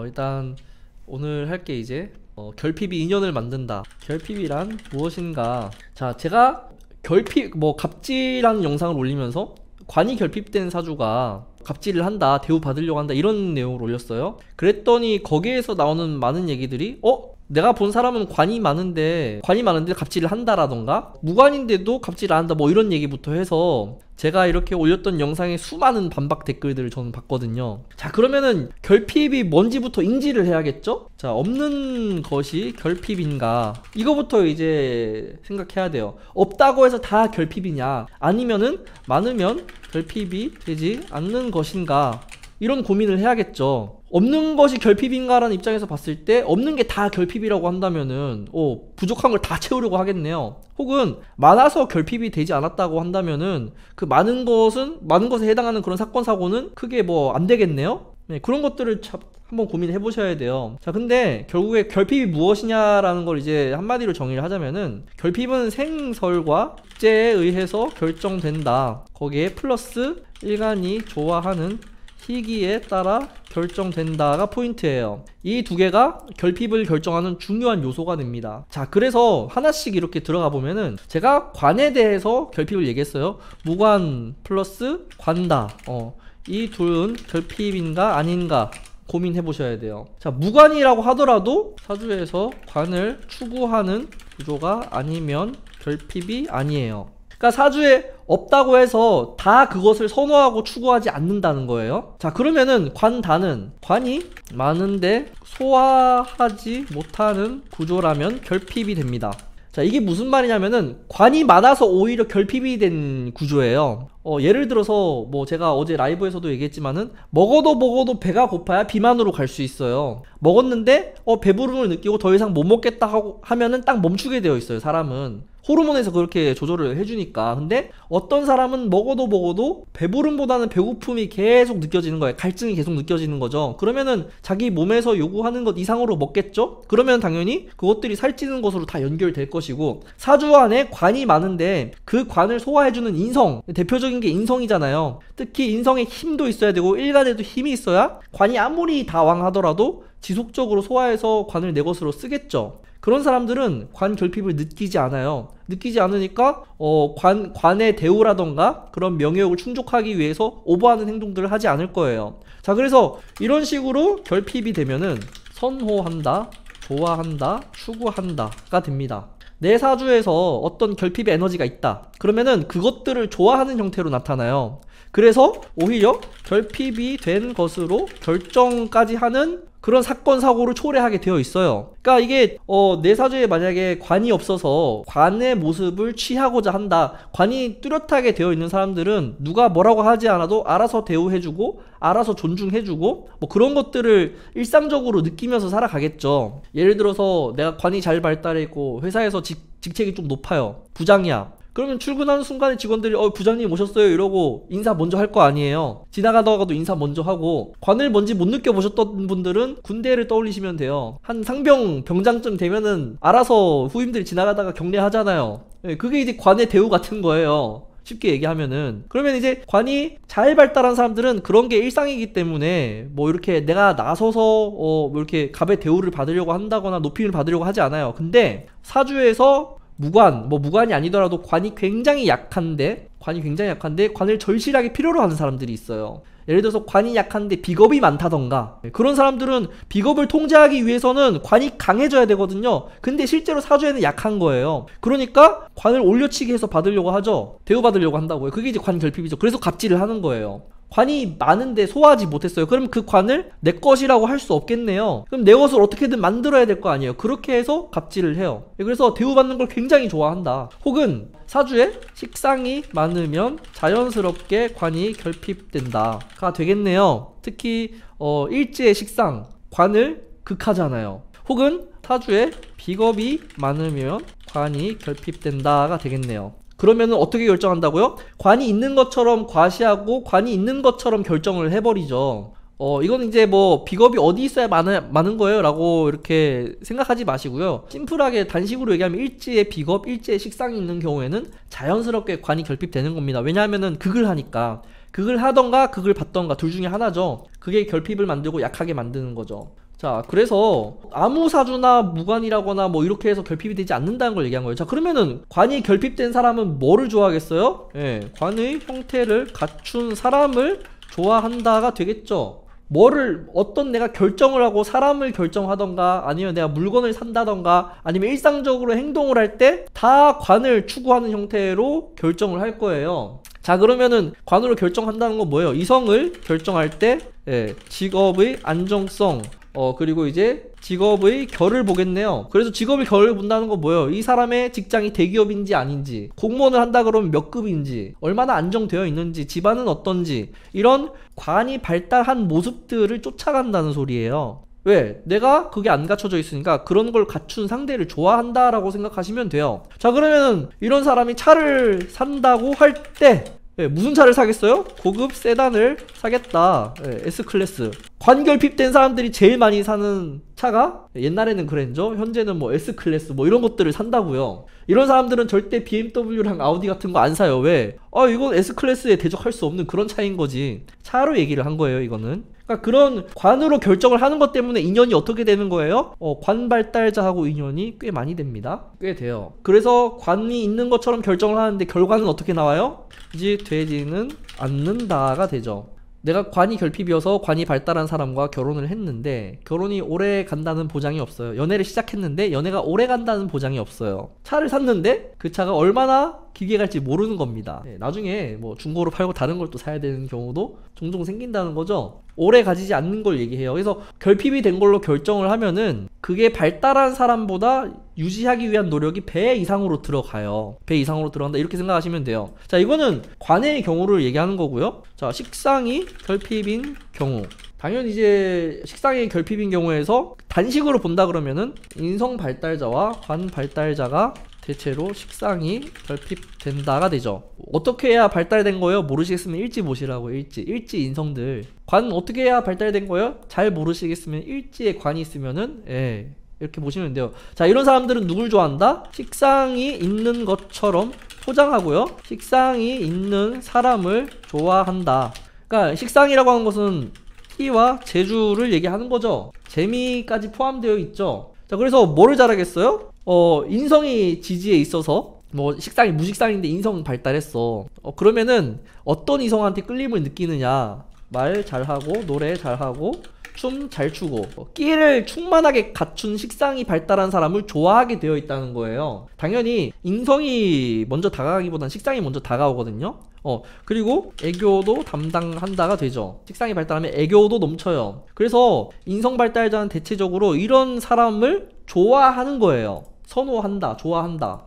일단 오늘 할 게 이제 결핍이 인연을 만든다. 결핍이란 무엇인가? 자, 제가 갑질하는 영상을 올리면서 관이 결핍된 사주가 갑질을 한다, 대우 받으려고 한다, 이런 내용을 올렸어요. 그랬더니 거기에서 나오는 많은 얘기들이 내가 본 사람은 관이 많은데 갑질을 한다라던가, 무관인데도 갑질을 안 한다, 뭐 이런 얘기부터 해서 제가 이렇게 올렸던 영상에 수많은 반박 댓글들을 저는 봤거든요. 자, 그러면은 결핍이 뭔지부터 인지를 해야겠죠? 자, 없는 것이 결핍인가, 이거부터 이제 생각해야 돼요. 없다고 해서 다 결핍이냐, 아니면은 많으면 결핍이 되지 않는 것인가, 이런 고민을 해야겠죠. 없는 것이 결핍인가라는 입장에서 봤을 때 없는 게 다 결핍이라고 한다면은 부족한 걸 다 채우려고 하겠네요. 혹은 많아서 결핍이 되지 않았다고 한다면은 그 많은 것에 해당하는 그런 사건 사고는 크게 뭐 안 되겠네요. 네, 그런 것들을 한번 고민해 보셔야 돼요. 자, 근데 결국에 결핍이 무엇이냐라는 걸 이제 한마디로 정의를 하자면은, 결핍은 생설과 째에 의해서 결정된다. 거기에 플러스 일간이 좋아하는 희기에 따라 결정된다가 포인트예요. 이 두 개가 결핍을 결정하는 중요한 요소가 됩니다. 자, 그래서 하나씩 이렇게 들어가 보면은, 제가 관에 대해서 결핍을 얘기했어요. 무관 플러스 관다. 이 둘은 결핍인가 아닌가 고민해 보셔야 돼요. 자, 무관이라고 하더라도 사주에서 관을 추구하는 구조가 아니면 결핍이 아니에요. 그러니까 사주에 없다고 해서 다 그것을 선호하고 추구하지 않는다는 거예요. 자, 그러면은 관다는 관이 많은데 소화하지 못하는 구조라면 결핍이 됩니다. 자, 이게 무슨 말이냐면은, 관이 많아서 오히려 결핍이 된 구조예요. 예를 들어서 뭐 제가 어제 라이브에서도 얘기했지만은, 먹어도 배가 고파야 비만으로 갈 수 있어요. 먹었는데 배부름을 느끼고 더 이상 못 먹겠다 하면은 딱 멈추게 되어 있어요. 사람은 호르몬에서 그렇게 조절을 해주니까. 근데 어떤 사람은 먹어도 배부름보다는 배고픔이 계속 느껴지는 거예요. 갈증이 계속 느껴지는 거죠. 그러면은 자기 몸에서 요구하는 것 이상으로 먹겠죠? 그러면 당연히 그것들이 살찌는 것으로 다 연결될 것이고, 사주 안에 관이 많은데 그 관을 소화해주는 인성, 대표적인 게 인성이잖아요. 특히 인성에 힘도 있어야 되고 일간에도 힘이 있어야 관이 아무리 다왕하더라도 지속적으로 소화해서 관을 내 것으로 쓰겠죠. 그런 사람들은 관 결핍을 느끼지 않아요. 느끼지 않으니까 관의 대우라던가 그런 명예욕을 충족하기 위해서 오버하는 행동들을 하지 않을 거예요. 자, 그래서 이런 식으로 결핍이 되면은 선호한다, 좋아한다, 추구한다가 됩니다. 내 사주에서 어떤 결핍의 에너지가 있다, 그러면은 그것들을 좋아하는 형태로 나타나요. 그래서 오히려 결핍이 된 것으로 결정까지 하는 그런 사건 사고를 초래하게 되어 있어요. 그러니까 이게 내 사주에 만약에 관이 없어서 관의 모습을 취하고자 한다, 관이 뚜렷하게 되어 있는 사람들은 누가 뭐라고 하지 않아도 알아서 대우해주고 알아서 존중해주고 뭐 그런 것들을 일상적으로 느끼면서 살아가겠죠. 예를 들어서 내가 관이 잘 발달해 있고 회사에서 직책이 좀 높아요. 부장이야. 그러면 출근하는 순간에 직원들이 부장님 오셨어요 이러고 인사 먼저 할 거 아니에요. 지나가다가도 인사 먼저 하고. 관을 뭔지 못 느껴보셨던 분들은 군대를 떠올리시면 돼요. 한 상병 병장쯤 되면은 알아서 후임들이 지나가다가 격려하잖아요. 그게 이제 관의 대우 같은 거예요, 쉽게 얘기하면은. 그러면 이제 관이 잘 발달한 사람들은 그런 게 일상이기 때문에 뭐 이렇게 내가 나서서 뭐 이렇게 갑의 대우를 받으려고 한다거나 높임을 받으려고 하지 않아요. 근데 사주에서 무관이 아니더라도 관이 굉장히 약한데 관을 절실하게 필요로 하는 사람들이 있어요. 예를 들어서 관이 약한데 비겁이 많다던가, 그런 사람들은 비겁을 통제하기 위해서는 관이 강해져야 되거든요. 근데 실제로 사주에는 약한 거예요. 그러니까 관을 올려치기 해서 받으려고 하죠. 대우받으려고 한다고요. 그게 이제 관 결핍이죠. 그래서 갑질을 하는 거예요. 관이 많은데 소화하지 못했어요. 그럼 그 관을 내 것이라고 할 수 없겠네요. 그럼 내 것을 어떻게든 만들어야 될 거 아니에요. 그렇게 해서 갑질을 해요. 그래서 대우받는 걸 굉장히 좋아한다. 혹은 사주에 식상이 많으면 자연스럽게 관이 결핍된다가 되겠네요. 특히 일지의 식상, 관을 극하잖아요. 혹은 사주에 비겁이 많으면 관이 결핍된다가 되겠네요. 그러면은 어떻게 결정한다고요? 관이 있는 것처럼 과시하고 관이 있는 것처럼 결정을 해버리죠. 이건 이제 뭐 비겁이 어디 있어야 많은 거예요 라고 이렇게 생각하지 마시고요. 심플하게 단식으로 얘기하면 일지의 비겁, 일지의 식상이 있는 경우에는 자연스럽게 관이 결핍되는 겁니다. 왜냐하면은 극을 하니까. 극을 하던가 극을 받던가 둘 중에 하나죠. 그게 결핍을 만들고 약하게 만드는 거죠. 자, 그래서 아무 사주나 무관이라거나 뭐 이렇게 해서 결핍이 되지 않는다는 걸 얘기한 거예요. 자, 그러면은 관이 결핍된 사람은 뭐를 좋아하겠어요? 예, 관의 형태를 갖춘 사람을 좋아한다가 되겠죠. 어떤 내가 결정을 하고 사람을 결정하던가 아니면 내가 물건을 산다던가 아니면 일상적으로 행동을 할 때 다 관을 추구하는 형태로 결정을 할 거예요. 자, 그러면은 관으로 결정한다는 건 뭐예요? 이성을 결정할 때 직업의 안정성 그리고 이제 직업의 결을 보겠네요. 그래서 직업의 결을 본다는 건 뭐예요? 이 사람의 직장이 대기업인지 아닌지, 공무원을 한다 그러면 몇 급인지, 얼마나 안정되어 있는지, 집안은 어떤지, 이런 관이 발달한 모습들을 쫓아간다는 소리예요. 왜? 내가 그게 안 갖춰져 있으니까 그런 걸 갖춘 상대를 좋아한다라고 생각하시면 돼요. 자, 그러면은 이런 사람이 차를 산다고 할 때 무슨 차를 사겠어요? 고급 세단을 사겠다. S클래스. 관결핍된 사람들이 제일 많이 사는 차가 옛날에는 그랜저, 현재는 뭐 S클래스 뭐 이런 것들을 산다고요. 이런 사람들은 절대 BMW랑 아우디 같은 거 안 사요. 왜? 이건 S클래스에 대적할 수 없는 그런 차인 거지. 차로 얘기를 한 거예요, 이거는. 그러니까 그런 관으로 결정을 하는 것 때문에 인연이 어떻게 되는 거예요? 관 발달자하고 인연이 꽤 많이 됩니다. 꽤 돼요. 그래서 관이 있는 것처럼 결정을 하는데 결과는 어떻게 나와요? 이제 되지는 않는다가 되죠. 내가 관이 결핍이어서 관이 발달한 사람과 결혼을 했는데 결혼이 오래 간다는 보장이 없어요. 연애를 시작했는데 연애가 오래 간다는 보장이 없어요. 차를 샀는데 그 차가 얼마나 길게 갈지 모르는 겁니다. 나중에 뭐 중고로 팔고 다른 걸 또 사야 되는 경우도 종종 생긴다는 거죠. 오래 가지지 않는 걸 얘기해요. 그래서 결핍이 된 걸로 결정을 하면은 그게 발달한 사람보다 유지하기 위한 노력이 배 이상으로 들어가요. 배 이상으로 들어간다 이렇게 생각하시면 돼요. 자, 이거는 관의 경우를 얘기하는 거고요. 자, 식상이 결핍인 경우, 당연히 이제 식상이 결핍인 경우에서 단식으로 본다 그러면은 인성 발달자와 관 발달자가 대체로 식상이 결핍된다가 되죠. 어떻게 해야 발달된 거예요? 모르시겠으면 일지 보시라고. 일지 인성들. 관 어떻게 해야 발달된 거예요? 잘 모르시겠으면 일지에 관이 있으면은 이렇게 보시면 돼요. 자, 이런 사람들은 누굴 좋아한다? 식상이 있는 것처럼 포장하고요. 식상이 있는 사람을 좋아한다. 그러니까 식상이라고 하는 것은 끼와 재주를 얘기하는 거죠. 재미까지 포함되어 있죠. 자, 그래서 뭐를 잘하겠어요? 인성이 지지에 있어서 뭐 식상이 무식상인데 인성 발달했어. 그러면은 어떤 이성한테 끌림을 느끼느냐? 말 잘하고 노래 잘하고 춤 잘 추고 끼를 충만하게 갖춘 식상이 발달한 사람을 좋아하게 되어 있다는 거예요. 당연히 인성이 먼저 다가가기보단 식상이 먼저 다가오거든요. 그리고 애교도 담당한다가 되죠. 식상이 발달하면 애교도 넘쳐요. 그래서 인성 발달자는 대체적으로 이런 사람을 좋아하는 거예요. 선호한다, 좋아한다.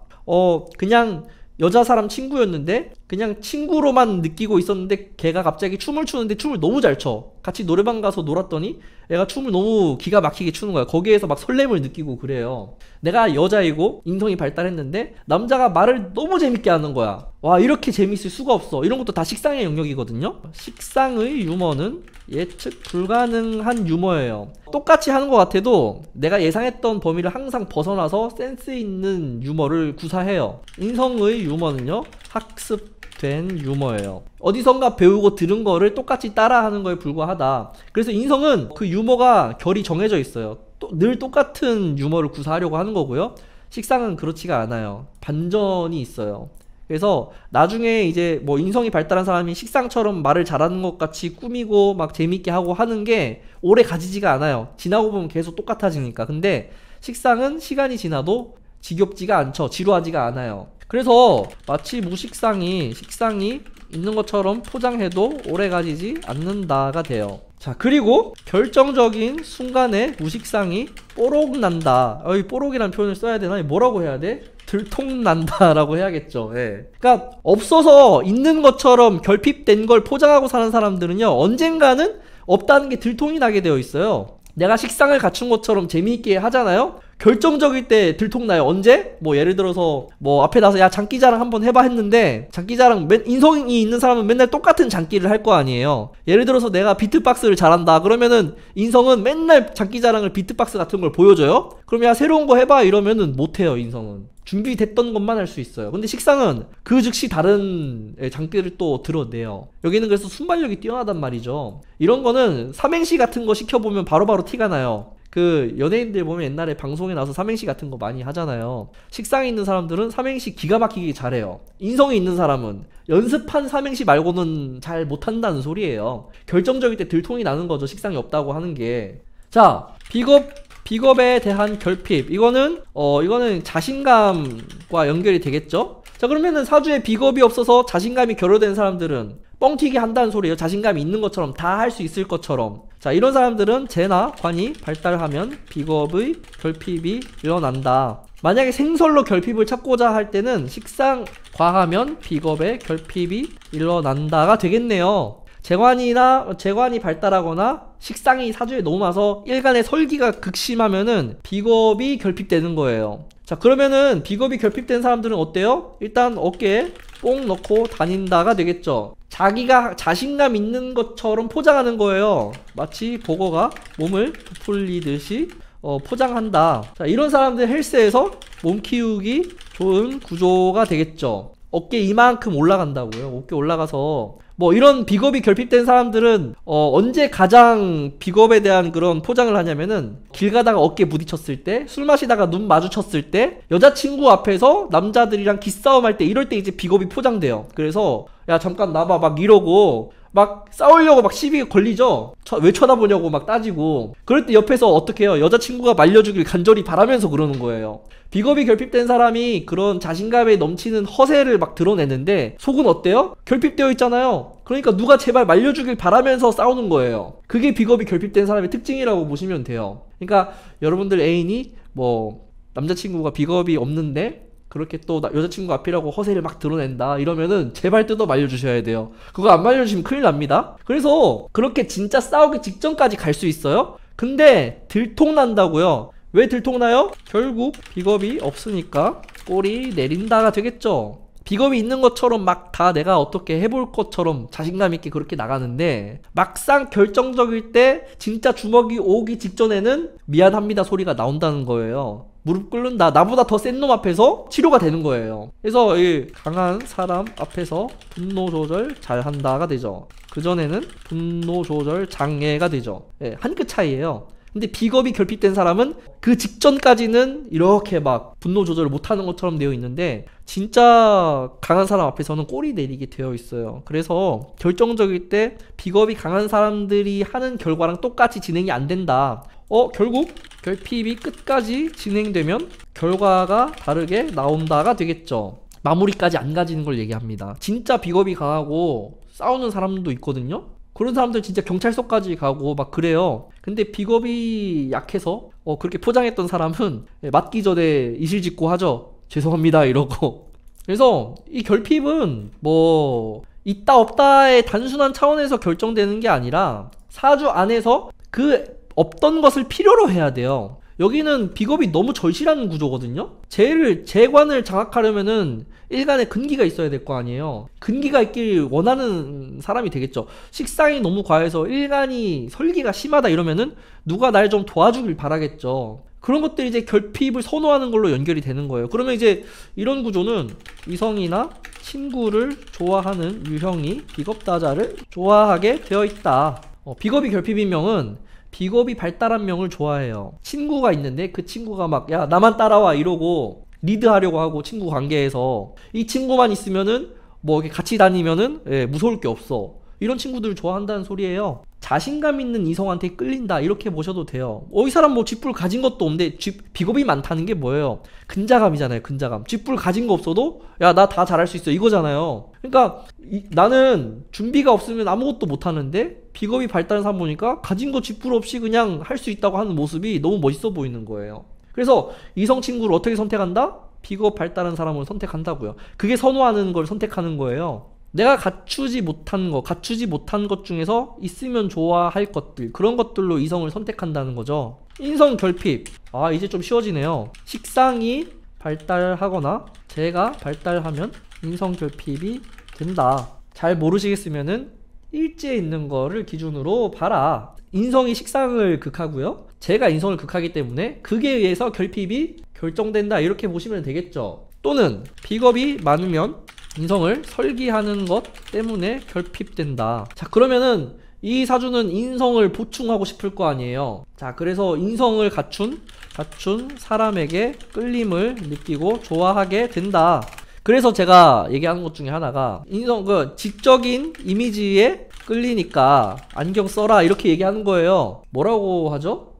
그냥 여자 사람 친구였는데 그냥 친구로만 느끼고 있었는데 걔가 갑자기 춤을 추는데 춤을 너무 잘 춰. 같이 노래방 가서 놀았더니 애가 춤을 너무 기가 막히게 추는 거야. 거기에서 막 설렘을 느끼고 그래요. 내가 여자이고 인성이 발달했는데 남자가 말을 너무 재밌게 하는 거야. 와, 이렇게 재밌을 수가 없어. 이런 것도 다 식상의 영역이거든요. 식상의 유머는 예측 불가능한 유머예요. 똑같이 하는 것 같아도 내가 예상했던 범위를 항상 벗어나서 센스 있는 유머를 구사해요. 인성의 유머는요, 학습된 유머예요. 어디선가 배우고 들은 거를 똑같이 따라하는 거에 불과하다. 그래서 인성은 그 유머가 결이 정해져 있어요. 늘 똑같은 유머를 구사하려고 하는 거고요. 식상은 그렇지가 않아요. 반전이 있어요. 그래서 나중에 이제 뭐 인성이 발달한 사람이 식상처럼 말을 잘하는 것 같이 꾸미고 막 재밌게 하고 하는 게 오래 가지지가 않아요. 지나고 보면 계속 똑같아지니까. 근데 식상은 시간이 지나도 지겹지가 않죠. 지루하지가 않아요. 그래서 마치 무식상이 식상이 있는 것처럼 포장해도 오래 가지지 않는다가 돼요. 자, 그리고 결정적인 순간에 무식상이 뽀록난다. 이 뽀록이라는 표현을 써야 되나? 뭐라고 해야 돼? 들통난다 라고 해야겠죠. 그러니까 없어서 있는 것처럼 결핍된 걸 포장하고 사는 사람들은요, 언젠가는 없다는 게 들통이 나게 되어 있어요. 내가 식상을 갖춘 것처럼 재미있게 하잖아요. 결정적일 때 들통나요. 언제? 뭐 예를 들어서 뭐 앞에 나서 야 장기자랑 한번 해봐 했는데 장기자랑 인성이 있는 사람은 맨날 똑같은 장기를 할 거 아니에요. 예를 들어서 내가 비트박스를 잘한다 그러면은 인성은 맨날 장기자랑을 비트박스 같은 걸 보여줘요. 그럼 야 새로운 거 해봐 이러면은 못해요. 인성은 준비됐던 것만 할 수 있어요. 근데 식상은 그 즉시 다른 장기를 또 드러내요. 여기는 그래서 순발력이 뛰어나단 말이죠. 이런 거는 삼행시 같은 거 시켜보면 바로바로 티가 나요. 그 연예인들 보면 옛날에 방송에 나와서 삼행시 같은 거 많이 하잖아요. 식상에 있는 사람들은 삼행시 기가 막히게 잘해요. 인성이 있는 사람은 연습한 삼행시 말고는 잘 못한다는 소리예요. 결정적일 때 들통이 나는 거죠. 식상이 없다고 하는 게. 자, 비겁에 대한 결핍. 이거는 자신감과 연결이 되겠죠? 자, 그러면은 사주에 비겁이 없어서 자신감이 결여된 사람들은 뻥튀기 한다는 소리예요. 자신감이 있는 것처럼 다 할 수 있을 것처럼. 자, 이런 사람들은 재나 관이 발달하면 비겁의 결핍이 일어난다. 만약에 생설로 결핍을 찾고자 할 때는 식상 과하면 비겁의 결핍이 일어난다가 되겠네요. 재관이 발달하거나 식상이 사주에 너무 와서 일간의 설기가 극심하면은 비겁이 결핍되는 거예요. 자, 그러면은 비겁이 결핍된 사람들은 어때요? 일단 어깨에 뽕 넣고 다닌다가 되겠죠. 자기가 자신감 있는 것처럼 포장하는 거예요. 마치 보거가 몸을 부풀리듯이 포장한다. 자, 이런 사람들 헬스에서 몸 키우기 좋은 구조가 되겠죠. 어깨 이만큼 올라간다고요. 어깨 올라가서 뭐 이런 비겁이 결핍된 사람들은 언제 가장 비겁에 대한 그런 포장을 하냐면은 길 가다가 어깨 부딪혔을 때, 술 마시다가 눈 마주쳤을 때, 여자친구 앞에서 남자들이랑 기싸움 할 때, 이럴 때 이제 비겁이 포장돼요. 그래서 야 잠깐 나봐 막 이러고 막 싸우려고 막 시비가 걸리죠. 왜 쳐다보냐고 막 따지고. 그럴 때 옆에서 어떻게 해요? 여자친구가 말려주길 간절히 바라면서 그러는 거예요. 비겁이 결핍된 사람이 그런 자신감에 넘치는 허세를 막 드러내는데 속은 어때요? 결핍되어 있잖아요. 그러니까 누가 제발 말려주길 바라면서 싸우는 거예요. 그게 비겁이 결핍된 사람의 특징이라고 보시면 돼요. 그러니까 여러분들 애인이 뭐 남자친구가 비겁이 없는데 그렇게 또 여자친구 앞이라고 허세를 막 드러낸다 이러면은 제발 뜯어 말려주셔야 돼요. 그거 안 말려주시면 큰일 납니다. 그래서 그렇게 진짜 싸우기 직전까지 갈 수 있어요. 근데 들통난다고요. 왜 들통나요? 결국 비겁이 없으니까 꼬리 내린다가 되겠죠. 비겁이 있는 것처럼 막 다 내가 어떻게 해볼 것처럼 자신감 있게 그렇게 나가는데 막상 결정적일 때 진짜 주먹이 오기 직전에는 미안합니다 소리가 나온다는 거예요. 무릎 꿇는다. 나보다 더 센 놈 앞에서 치료가 되는 거예요. 그래서 이 강한 사람 앞에서 분노 조절 잘 한다가 되죠. 그전에는 분노 조절 장애가 되죠. 예, 한 끗 차이예요. 근데 비겁이 결핍된 사람은 그 직전까지는 이렇게 막 분노 조절을 못하는 것처럼 되어 있는데 진짜 강한 사람 앞에서는 꼬리 내리게 되어 있어요. 그래서 결정적일 때 비겁이 강한 사람들이 하는 결과랑 똑같이 진행이 안 된다. 결국 결핍이 끝까지 진행되면 결과가 다르게 나온다가 되겠죠. 마무리까지 안 가지는 걸 얘기합니다. 진짜 비겁이 강하고 싸우는 사람도 있거든요. 그런 사람들 진짜 경찰서까지 가고 막 그래요. 근데 비겁이 약해서 그렇게 포장했던 사람은 맞기 전에 이실직고 하죠. 죄송합니다 이러고. 그래서 이 결핍은 뭐 있다 없다의 단순한 차원에서 결정되는 게 아니라 사주 안에서 그 없던 것을 필요로 해야 돼요. 여기는 비겁이 너무 절실한 구조거든요. 재관을 장악하려면은 일간에 근기가 있어야 될 거 아니에요. 근기가 있길 원하는 사람이 되겠죠. 식상이 너무 과해서 일간이 설기가 심하다 이러면은 누가 날 좀 도와주길 바라겠죠. 그런 것들이 이제 결핍을 선호하는 걸로 연결이 되는 거예요. 그러면 이제 이런 구조는 이성이나 친구를 좋아하는 유형이 비겁다자를 좋아하게 되어 있다. 비겁이 결핍인 명은 비겁이 발달한 명을 좋아해요. 친구가 있는데 그 친구가 막 야 나만 따라와 이러고 리드하려고 하고 친구 관계에서 이 친구만 있으면은 뭐 이렇게 같이 다니면은 무서울 게 없어. 이런 친구들을 좋아한다는 소리예요. 자신감 있는 이성한테 끌린다 이렇게 보셔도 돼요. 이 사람 뭐 쥐뿔 가진 것도 없는데 비겁이 많다는 게 뭐예요? 근자감이잖아요. 근자감. 쥐뿔 가진 거 없어도 야 나 다 잘할 수 있어 이거잖아요. 그러니까 나는 준비가 없으면 아무것도 못하는데 비겁이 발달한 사람 보니까 가진 거 쥐뿔 없이 그냥 할 수 있다고 하는 모습이 너무 멋있어 보이는 거예요. 그래서 이성 친구를 어떻게 선택한다? 비겁 발달한 사람을 선택한다고요. 그게 선호하는 걸 선택하는 거예요. 내가 갖추지 못한 것 중에서 있으면 좋아할 것들, 그런 것들로 이성을 선택한다는 거죠. 인성 결핍. 아, 이제 좀 쉬워지네요. 식상이 발달하거나 재가 발달하면 인성 결핍이 된다. 잘 모르시겠으면은 일지에 있는 거를 기준으로 봐라. 인성이 식상을 극하고요, 재가 인성을 극하기 때문에 극에 의해서 결핍이 결정된다, 이렇게 보시면 되겠죠. 또는 비겁이 많으면 인성을 설기하는 것 때문에 결핍된다. 자, 그러면은 이 사주는 인성을 보충하고 싶을 거 아니에요. 자, 그래서 인성을 갖춘 사람에게 끌림을 느끼고 좋아하게 된다. 그래서 제가 얘기하는 것 중에 하나가, 인성, 지적인 이미지에 끌리니까 안경 써라, 이렇게 얘기하는 거예요. 뭐라고 하죠?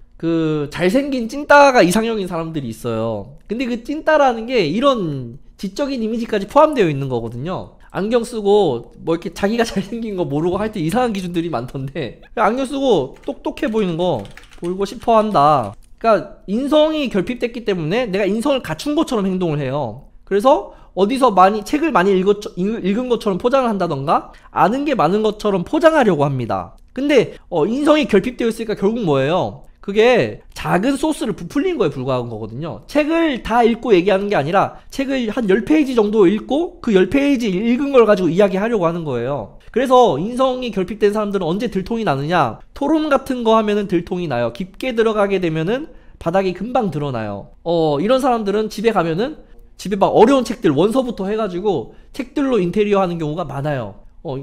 잘생긴 찐따가 이상형인 사람들이 있어요. 근데 그 찐따라는 게 이런 지적인 이미지까지 포함되어 있는 거거든요. 안경 쓰고 뭐 이렇게 자기가 잘생긴 거 모르고 하여튼 이상한 기준들이 많던데, 안경 쓰고 똑똑해 보이는 거 보이고 싶어 한다. 그러니까 인성이 결핍됐기 때문에 내가 인성을 갖춘 것처럼 행동을 해요. 그래서 어디서 책을 많이 읽은 것처럼 포장을 한다던가 아는 게 많은 것처럼 포장하려고 합니다. 근데 인성이 결핍되어 있으니까 결국 뭐예요? 그게 작은 소스를 부풀린 거에 불과한 거거든요. 책을 다 읽고 얘기하는 게 아니라 책을 한 10페이지 정도 읽고 그 10페이지 읽은 걸 가지고 이야기하려고 하는 거예요. 그래서 인성이 결핍된 사람들은 언제 들통이 나느냐, 토론 같은 거 하면은 들통이 나요. 깊게 들어가게 되면은 바닥이 금방 드러나요. 이런 사람들은 집에 가면은 집에 막 어려운 책들 원서부터 해가지고 책들로 인테리어 하는 경우가 많아요.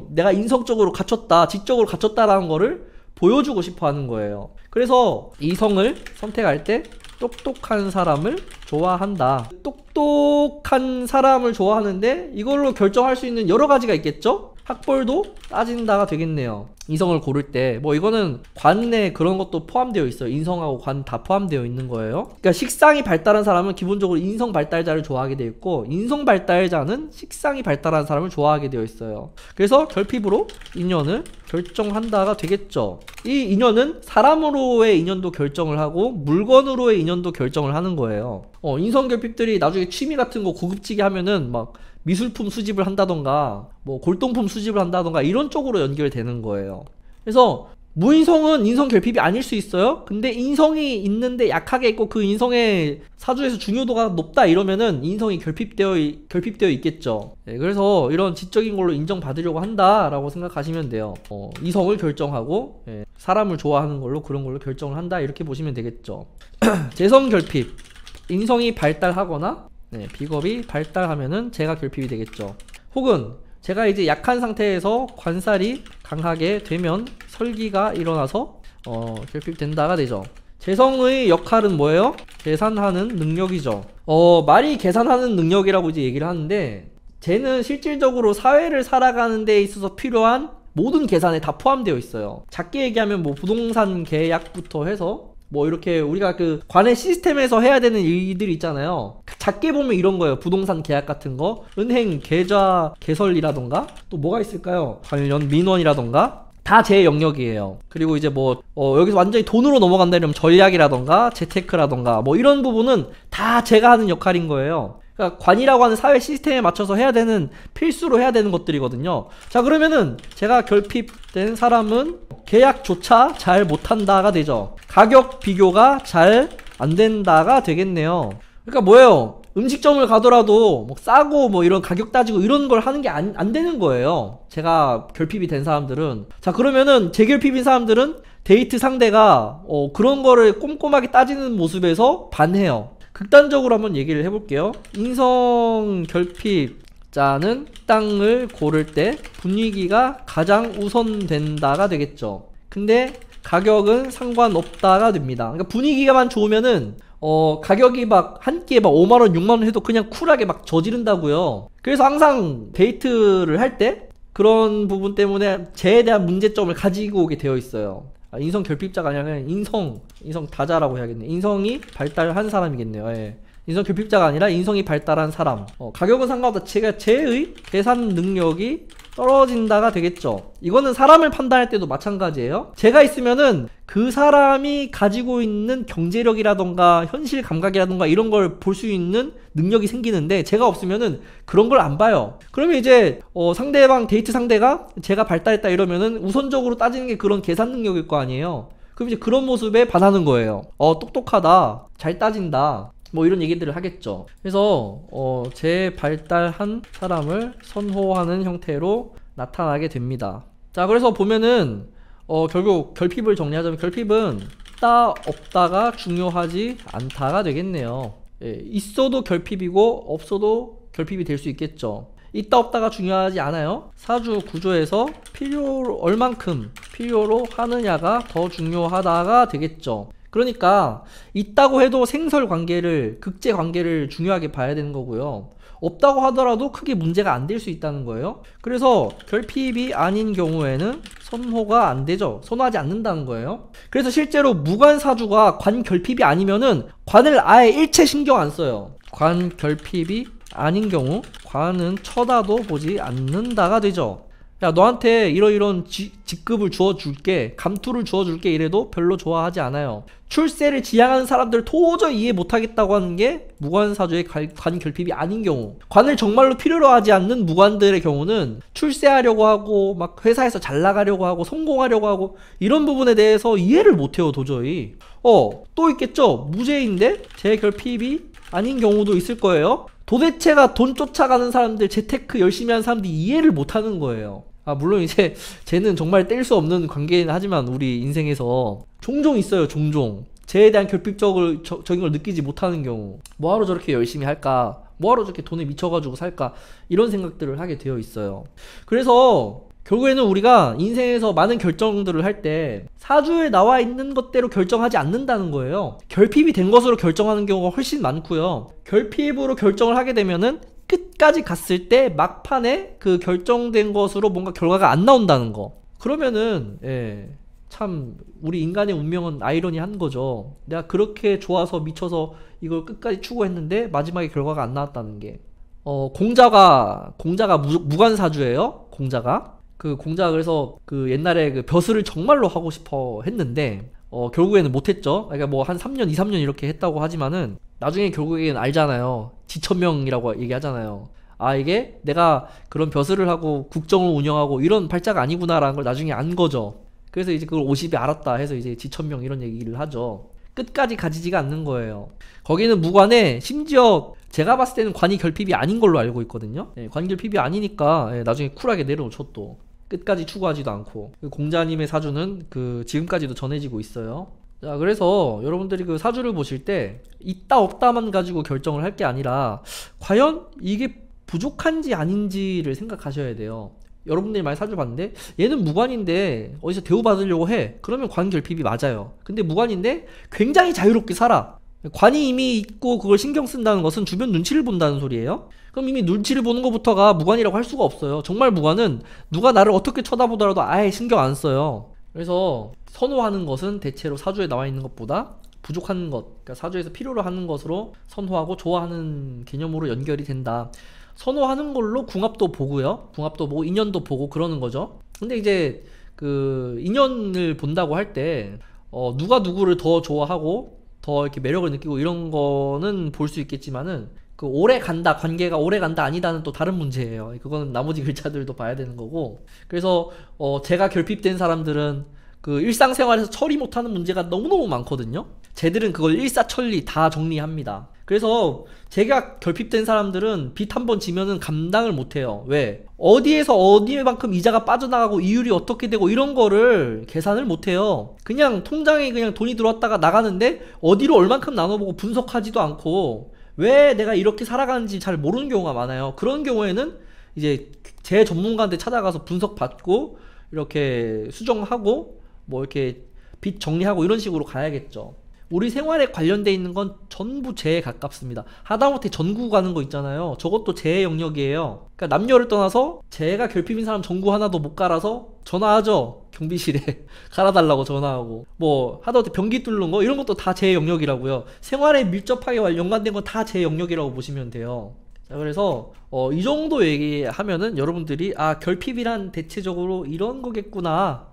내가 인성적으로 갖췄다, 지적으로 갖췄다라는 거를 보여주고 싶어 하는 거예요. 그래서 이성을 선택할 때 똑똑한 사람을 좋아한다. 똑똑한 사람을 좋아하는데 이걸로 결정할 수 있는 여러 가지가 있겠죠? 학벌도 따진다가 되겠네요. 이성을 고를 때 뭐 이거는 관내 그런 것도 포함되어 있어요. 인성하고 관 다 포함되어 있는 거예요. 그러니까 식상이 발달한 사람은 기본적으로 인성 발달자를 좋아하게 되어 있고, 인성 발달자는 식상이 발달한 사람을 좋아하게 되어 있어요. 그래서 결핍으로 인연을 결정한다가 되겠죠. 이 인연은 사람으로의 인연도 결정을 하고 물건으로의 인연도 결정을 하는 거예요. 인성 결핍들이 나중에 취미 같은 거 고급지게 하면은 막 미술품 수집을 한다던가 뭐 골동품 수집을 한다던가 이런 쪽으로 연결되는 거예요. 그래서 무인성은 인성 결핍이 아닐 수 있어요. 근데 인성이 있는데 약하게 있고 그 인성의 사주에서 중요도가 높다 이러면은 인성이 결핍되어 있겠죠. 네, 그래서 이런 지적인 걸로 인정받으려고 한다라고 생각하시면 돼요. 이성을 결정하고 사람을 좋아하는 걸로 그런 걸로 결정을 한다, 이렇게 보시면 되겠죠. 재성 결핍, 인성이 발달하거나 비겁이 발달하면은 재가 결핍이 되겠죠. 혹은 제가 이제 약한 상태에서 관살이 강하게 되면 설기가 일어나서 결핍된다가 되죠. 재성의 역할은 뭐예요? 계산하는 능력이죠. 말이 계산하는 능력이라고 이제 얘기를 하는데, 쟤는 실질적으로 사회를 살아가는 데 있어서 필요한 모든 계산에 다 포함되어 있어요. 작게 얘기하면 뭐 부동산 계약부터 해서 뭐 이렇게 우리가 그 관의 시스템에서 해야 되는 일들이 있잖아요. 작게 보면 이런 거예요. 부동산 계약 같은 거, 은행 계좌 개설이라던가 또 뭐가 있을까요? 관련 민원이라던가 다 제 영역이에요. 그리고 이제 뭐 여기서 완전히 돈으로 넘어간다 이러면 전략이라던가 재테크라던가 뭐 이런 부분은 다 제가 하는 역할인 거예요. 그러니까 관이라고 하는 사회 시스템에 맞춰서 해야 되는, 필수로 해야 되는 것들이거든요. 자, 그러면은 제가 결핍된 사람은 계약조차 잘 못한다가 되죠. 가격 비교가 잘 안된다가 되겠네요. 그러니까 뭐예요? 음식점을 가더라도 뭐 싸고 뭐 이런 가격 따지고 이런 걸 하는 게 안 되는 거예요. 제가 결핍이 된 사람들은. 자, 그러면은 재결핍인 사람들은 데이트 상대가 그런 거를 꼼꼼하게 따지는 모습에서 반해요. 극단적으로 한번 얘기를 해볼게요. 인성 결핍자는 땅을 고를 때 분위기가 가장 우선된다가 되겠죠. 근데 가격은 상관없다가 됩니다. 그러니까 분위기가만 좋으면은 가격이 막 한 끼에 막 5만원 6만원 해도 그냥 쿨하게 막 저지른다고요. 그래서 항상 데이트를 할 때 그런 부분 때문에 쟤에 대한 문제점을 가지고 오게 되어 있어요. 인성 결핍자가 아니라 그냥 인성 다자라고 해야겠네. 인성이 발달한 사람이겠네요. 예. 인성 결핍자가 아니라 인성이 발달한 사람. 가격은 상관없다. 제가 쟤의 계산 능력이 떨어진다가 되겠죠. 이거는 사람을 판단할 때도 마찬가지예요. 제가 있으면은 그 사람이 가지고 있는 경제력이라던가 현실 감각이라던가 이런 걸 볼 수 있는 능력이 생기는데, 제가 없으면은 그런 걸 안 봐요. 그러면 이제 상대방 데이트 상대가 제가 발달했다 이러면은 우선적으로 따지는 게 그런 계산 능력일 거 아니에요. 그럼 이제 그런 모습에 반하는 거예요. 똑똑하다, 잘 따진다, 뭐 이런 얘기들을 하겠죠. 그래서 제 발달한 사람을 선호하는 형태로 나타나게 됩니다. 자, 그래서 보면은 결국 결핍을 정리하자면, 결핍은 있다 없다가 중요하지 않다가 되겠네요. 예, 있어도 결핍이고 없어도 결핍이 될 수 있겠죠. 있다 없다가 중요하지 않아요. 사주 구조에서 얼만큼 필요로 하느냐가 더 중요하다가 되겠죠. 그러니까 있다고 해도 생설 관계를, 극제 관계를 중요하게 봐야 되는 거고요. 없다고 하더라도 크게 문제가 안 될 수 있다는 거예요. 그래서 결핍이 아닌 경우에는 선호가 안 되죠. 선호하지 않는다는 거예요. 그래서 실제로 무관사주가 관결핍이 아니면은 관을 아예 일체 신경 안 써요. 관결핍이 아닌 경우 관은 쳐다도 보지 않는다가 되죠. 야, 너한테 이런 직급을 주어줄게, 감투를 주어줄게 이래도 별로 좋아하지 않아요. 출세를 지향하는 사람들 도저히 이해 못하겠다고 하는 게 무관사주의 관결핍이 아닌 경우. 관을 정말로 필요로 하지 않는 무관들의 경우는 출세하려고 하고 막 회사에서 잘 나가려고 하고 성공하려고 하고 이런 부분에 대해서 이해를 못해요, 도저히. 또 있겠죠. 무죄인데 제 결핍이 아닌 경우도 있을 거예요. 도대체가 돈 쫓아가는 사람들, 재테크 열심히 하는 사람들이 이해를 못하는 거예요. 물론 이제 쟤는 정말 뗄 수 없는 관계긴 하지만 우리 인생에서 종종 있어요. 종종 쟤에 대한 결핍적인 걸 느끼지 못하는 경우. 뭐하러 저렇게 열심히 할까, 뭐하러 저렇게 돈에 미쳐가지고 살까, 이런 생각들을 하게 되어 있어요. 그래서 결국에는 우리가 인생에서 많은 결정들을 할 때 사주에 나와 있는 것대로 결정하지 않는다는 거예요. 결핍이 된 것으로 결정하는 경우가 훨씬 많고요. 결핍으로 결정을 하게 되면은 끝까지 갔을 때 막판에 그 결정된 것으로 뭔가 결과가 안 나온다는 거. 그러면은 참 우리 인간의 운명은 아이러니한 거죠. 내가 그렇게 좋아서 미쳐서 이걸 끝까지 추구했는데 마지막에 결과가 안 나왔다는 게. 공자가 무관사주예요. 공자가 그래서 그 옛날에 그 벼슬을 정말로 하고 싶어 했는데 결국에는 못했죠. 그러니까 뭐 한 3년, 2, 3년 이렇게 했다고 하지만은 나중에 결국에는 알잖아요. 지천명이라고 얘기하잖아요. 이게 내가 그런 벼슬을 하고 국정을 운영하고 이런 발자가 아니구나라는 걸 나중에 안 거죠. 그래서 이제 그걸 50이 알았다 해서 이제 지천명 이런 얘기를 하죠. 끝까지 가지지가 않는 거예요. 거기는 무관에 심지어 제가 봤을 때는 관이 결핍이 아닌 걸로 알고 있거든요. 관이 결핍이 아니니까 나중에 쿨하게 내려놓죠. 또 끝까지 추구하지도 않고. 공자님의 사주는 지금까지도 전해지고 있어요. 자, 그래서 여러분들이 그 사주를 보실 때 있다 없다만 가지고 결정을 할 게 아니라 과연 이게 부족한지 아닌지를 생각하셔야 돼요. 여러분들이 많이 사주 봤는데 얘는 무관인데 어디서 대우받으려고 해. 그러면 관결핍이 맞아요. 근데 무관인데 굉장히 자유롭게 살아. 관이 이미 있고 그걸 신경 쓴다는 것은 주변 눈치를 본다는 소리예요. 그럼 이미 눈치를 보는 것부터가 무관이라고 할 수가 없어요. 정말 무관은 누가 나를 어떻게 쳐다보더라도 아예 신경 안 써요. 그래서 선호하는 것은 대체로 사주에 나와 있는 것보다 부족한 것, 그러니까 사주에서 필요로 하는 것으로 선호하고 좋아하는 개념으로 연결이 된다. 선호하는 걸로 궁합도 보고요. 궁합도 보고 인연도 보고 그러는 거죠. 근데 이제 그 인연을 본다고 할 때 누가 누구를 더 좋아하고 더 이렇게 매력을 느끼고 이런 거는 볼 수 있겠지만은 그 오래 간다, 관계가 오래 간다 아니다는 또 다른 문제예요. 그거는 나머지 글자들도 봐야 되는 거고. 그래서 제가 결핍된 사람들은 그 일상생활에서 처리 못하는 문제가 너무너무 많거든요. 쟤들은 그걸 일사천리 다 정리합니다. 그래서 제가 결핍된 사람들은 빚 한 번 지면은 감당을 못해요. 왜? 어디에서 어디만큼 이자가 빠져나가고 이율이 어떻게 되고 이런 거를 계산을 못해요. 그냥 통장에 그냥 돈이 들어왔다가 나가는데 어디로 얼만큼 나눠보고 분석하지도 않고 왜 내가 이렇게 살아가는지 잘 모르는 경우가 많아요. 그런 경우에는 이제 제 전문가한테 찾아가서 분석받고 이렇게 수정하고 뭐 이렇게 빚 정리하고 이런 식으로 가야겠죠. 우리 생활에 관련돼 있는 건 전부 재에 가깝습니다. 하다못해 전구 가는 거 있잖아요. 저것도 재의 영역이에요. 그러니까 남녀를 떠나서 제가 결핍인 사람 전구 하나도 못 갈아서 전화하죠. 경비실에 갈아달라고 전화하고 뭐 하다못해 변기 뚫는 거 이런 것도 다 재의 영역이라고요. 생활에 밀접하게 연관된 건 다 재의 영역이라고 보시면 돼요. 자, 그래서 이 정도 얘기하면은 여러분들이 아, 결핍이란 대체적으로 이런 거겠구나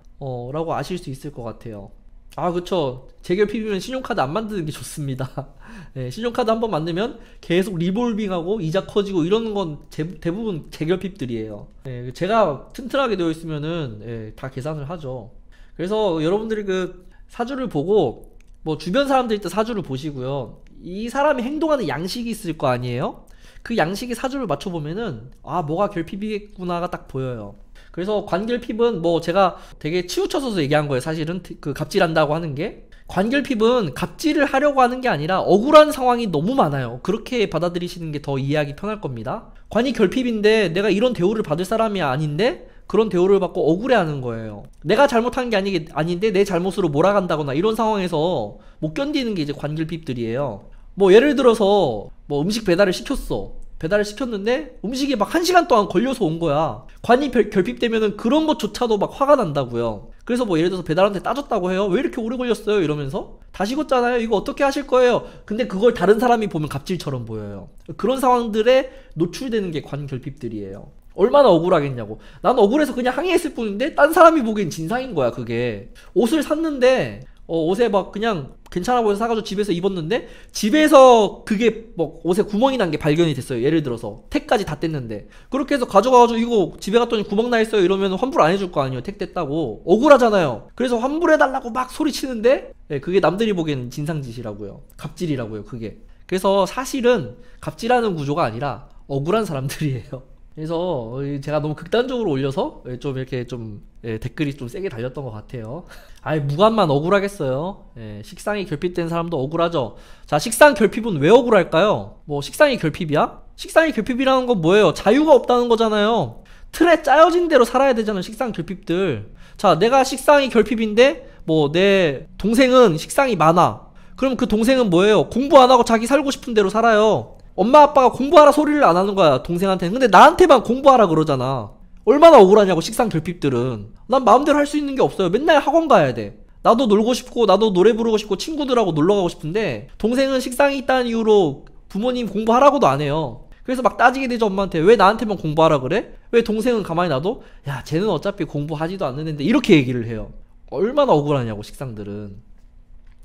라고 아실 수 있을 것 같아요. 아, 그쵸. 재결핍이면 신용카드 안 만드는 게 좋습니다. 네, 신용카드 한번 만들면 계속 리볼빙하고 이자 커지고 이러는 건 대부분 재결핍들이에요. 네, 제가 튼튼하게 되어 있으면은 다 계산을 하죠. 그래서 여러분들이 그 사주를 보고 뭐 주변 사람들 때 사주를 보시고요. 이 사람이 행동하는 양식이 있을 거 아니에요? 그 양식의 사주를 맞춰보면은 아, 뭐가 결핍이겠구나가 딱 보여요. 그래서 관결핍은 뭐 제가 되게 치우쳐서 얘기한 거예요. 사실은 그 갑질한다고 하는 게 관결핍은 갑질을 하려고 하는 게 아니라 억울한 상황이 너무 많아요. 그렇게 받아들이시는 게 더 이해하기 편할 겁니다. 관이 결핍인데 내가 이런 대우를 받을 사람이 아닌데 그런 대우를 받고 억울해하는 거예요. 내가 잘못한 게 아닌데 내 잘못으로 몰아간다거나 이런 상황에서 못 견디는 게 이제 관결핍들이에요. 뭐 예를 들어서 뭐 음식 배달을 시켰어. 배달을 시켰는데 음식이 막 1시간 동안 걸려서 온 거야. 관이 결핍되면은 그런 것조차도 막 화가 난다고요. 그래서 뭐 예를 들어서 배달한테 따졌다고 해요. 왜 이렇게 오래 걸렸어요? 이러면서 다 식었잖아요. 이거 어떻게 하실 거예요? 근데 그걸 다른 사람이 보면 갑질처럼 보여요. 그런 상황들에 노출되는 게 관결핍들이에요. 얼마나 억울하겠냐고. 난 억울해서 그냥 항의했을 뿐인데 딴 사람이 보기엔 진상인 거야. 그게 옷을 샀는데 옷에 막 그냥 괜찮아 보여서 사가지고 집에서 입었는데 집에서 그게 뭐 옷에 구멍이 난 게 발견이 됐어요. 예를 들어서 택까지 다 뗐는데 그렇게 해서 가져가가지고 이거 집에 갔더니 구멍 나 있어요 이러면 환불 안 해줄 거 아니에요. 택 뗐다고. 억울하잖아요. 그래서 환불해달라고 막 소리치는데 그게 남들이 보기에는 진상짓이라고요. 갑질이라고요. 그게. 그래서 사실은 갑질하는 구조가 아니라 억울한 사람들이에요. 그래서 제가 너무 극단적으로 올려서 좀 이렇게 좀 댓글이 좀 세게 달렸던 것 같아요. 아이, 무관만 억울하겠어요. 식상이 결핍된 사람도 억울하죠. 자, 식상 결핍은 왜 억울할까요? 뭐 식상이 결핍이야? 식상이 결핍이라는 건 뭐예요? 자유가 없다는 거잖아요. 틀에 짜여진 대로 살아야 되잖아요. 식상 결핍들. 자, 내가 식상이 결핍인데 뭐 내 동생은 식상이 많아. 그럼 그 동생은 뭐예요? 공부 안 하고 자기 살고 싶은 대로 살아요. 엄마 아빠가 공부하라 소리를 안 하는 거야, 동생한테는. 근데 나한테만 공부하라 그러잖아. 얼마나 억울하냐고. 식상 결핍들은. 난 마음대로 할 수 있는 게 없어요. 맨날 학원 가야 돼. 나도 놀고 싶고 나도 노래 부르고 싶고 친구들하고 놀러 가고 싶은데 동생은 식상이 있다는 이유로 부모님 공부하라고도 안 해요. 그래서 막 따지게 되죠. 엄마한테. 왜 나한테만 공부하라 그래? 왜 동생은 가만히 놔둬? 야, 쟤는 어차피 공부하지도 않는 애인데. 이렇게 얘기를 해요. 얼마나 억울하냐고. 식상들은.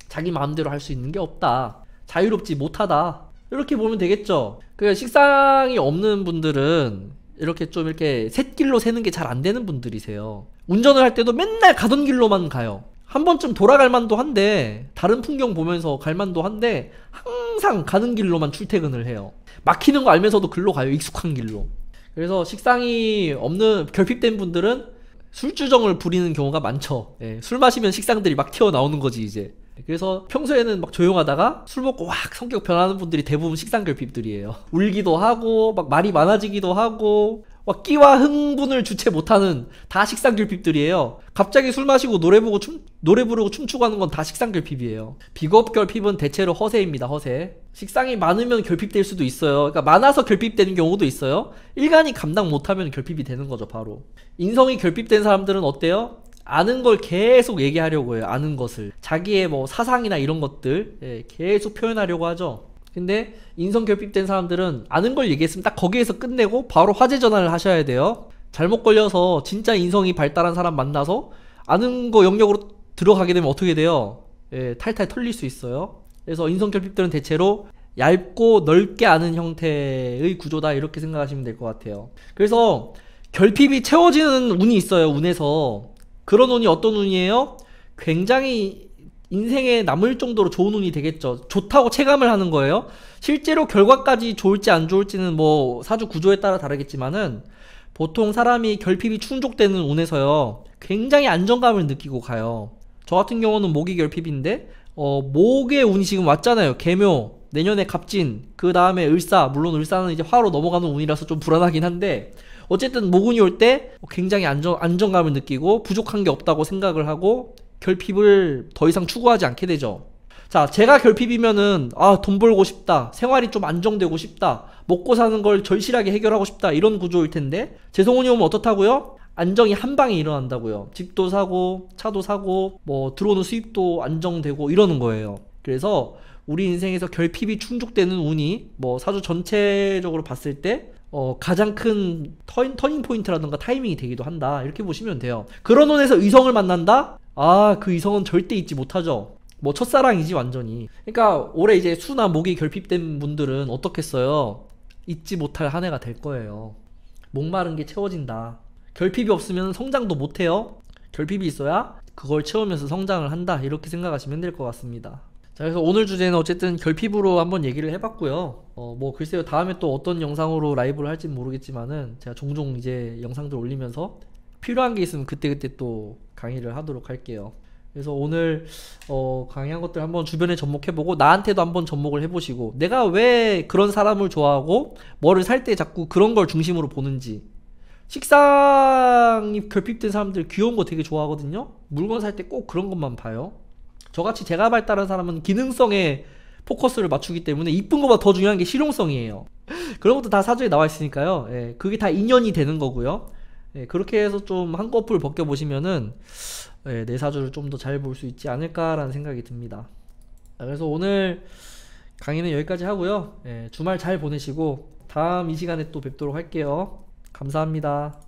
자기 마음대로 할 수 있는 게 없다. 자유롭지 못하다. 이렇게 보면 되겠죠. 그 식상이 없는 분들은 이렇게 좀 이렇게 샛길로 새는 게 잘 안 되는 분들이세요. 운전을 할 때도 맨날 가던 길로만 가요. 한 번쯤 돌아갈 만도 한데, 다른 풍경 보면서 갈 만도 한데 항상 가는 길로만 출퇴근을 해요. 막히는 거 알면서도 글로 가요. 익숙한 길로. 그래서 식상이 없는 결핍된 분들은 술주정을 부리는 경우가 많죠. 술 마시면 식상들이 막 튀어나오는 거지 이제. 그래서 평소에는 막 조용하다가 술 먹고 확 성격 변하는 분들이 대부분 식상결핍들이에요. 울기도 하고 막 말이 많아지기도 하고 막 끼와 흥분을 주체 못하는 다 식상결핍들이에요. 갑자기 술 마시고 노래 부르고 춤추고 하는 건 다 식상결핍이에요. 비겁결핍은 대체로 허세입니다. 허세. 식상이 많으면 결핍될 수도 있어요. 그러니까 많아서 결핍되는 경우도 있어요. 일간이 감당 못하면 결핍이 되는 거죠. 바로. 인성이 결핍된 사람들은 어때요? 아는 걸 계속 얘기하려고 해요. 아는 것을. 자기의 뭐 사상이나 이런 것들 계속 표현하려고 하죠. 근데 인성 결핍된 사람들은 아는 걸 얘기했으면 딱 거기에서 끝내고 바로 화제 전환을 하셔야 돼요. 잘못 걸려서 진짜 인성이 발달한 사람 만나서 아는 거 영역으로 들어가게 되면 어떻게 돼요? 탈탈 털릴 수 있어요. 그래서 인성 결핍들은 대체로 얇고 넓게 아는 형태의 구조다, 이렇게 생각하시면 될 것 같아요. 그래서 결핍이 채워지는 운이 있어요. 운에서. 그런 운이 어떤 운이에요? 굉장히 인생에 남을 정도로 좋은 운이 되겠죠. 좋다고 체감을 하는 거예요. 실제로 결과까지 좋을지 안 좋을지는 뭐 사주 구조에 따라 다르겠지만은 보통 사람이 결핍이 충족되는 운에서요 굉장히 안정감을 느끼고 가요. 저 같은 경우는 목이 결핍인데 목의 운이 지금 왔잖아요. 계묘, 내년에 갑진, 그 다음에 을사. 물론 을사는 이제 화로 넘어가는 운이라서 좀 불안하긴 한데 어쨌든 목운이 올 때 굉장히 안정감을 느끼고 부족한 게 없다고 생각을 하고 결핍을 더 이상 추구하지 않게 되죠. 자, 제가 결핍이면은 돈 벌고 싶다, 생활이 좀 안정되고 싶다, 먹고 사는 걸 절실하게 해결하고 싶다, 이런 구조일 텐데 재성운이 오면 어떻다고요? 안정이 한 방에 일어난다고요. 집도 사고 차도 사고 뭐 들어오는 수입도 안정되고 이러는 거예요. 그래서 우리 인생에서 결핍이 충족되는 운이 뭐 사주 전체적으로 봤을 때 가장 큰 터닝 포인트라던가 타이밍이 되기도 한다, 이렇게 보시면 돼요. 그런 운에서 의성을 만난다? 아, 그 의성은 절대 잊지 못하죠. 뭐 첫사랑이지 완전히. 그러니까 올해 이제 수나 목이 결핍된 분들은 어떻겠어요? 잊지 못할 한 해가 될 거예요. 목마른 게 채워진다. 결핍이 없으면 성장도 못해요. 결핍이 있어야 그걸 채우면서 성장을 한다, 이렇게 생각하시면 될 것 같습니다. 자, 그래서 오늘 주제는 어쨌든 결핍으로 한번 얘기를 해봤고요. 뭐 글쎄요, 다음에 또 어떤 영상으로 라이브를 할지 모르겠지만은 제가 종종 이제 영상들 올리면서 필요한 게 있으면 그때그때 또 강의를 하도록 할게요. 그래서 오늘 강의한 것들 한번 주변에 접목해보고 나한테도 한번 접목을 해보시고, 내가 왜 그런 사람을 좋아하고 뭐를 살 때 자꾸 그런 걸 중심으로 보는지. 식상이 결핍된 사람들 귀여운 거 되게 좋아하거든요. 물건 살 때 꼭 그런 것만 봐요. 저같이 제가 발달한 사람은 기능성에 포커스를 맞추기 때문에 이쁜 것보다 더 중요한 게 실용성이에요. 그런 것도 다 사주에 나와 있으니까요. 예, 그게 다 인연이 되는 거고요. 예, 그렇게 해서 좀 한꺼풀 벗겨보시면은 예, 내 사주를 좀 더 잘 볼 수 있지 않을까라는 생각이 듭니다. 자, 그래서 오늘 강의는 여기까지 하고요. 예, 주말 잘 보내시고 다음 이 시간에 또 뵙도록 할게요. 감사합니다.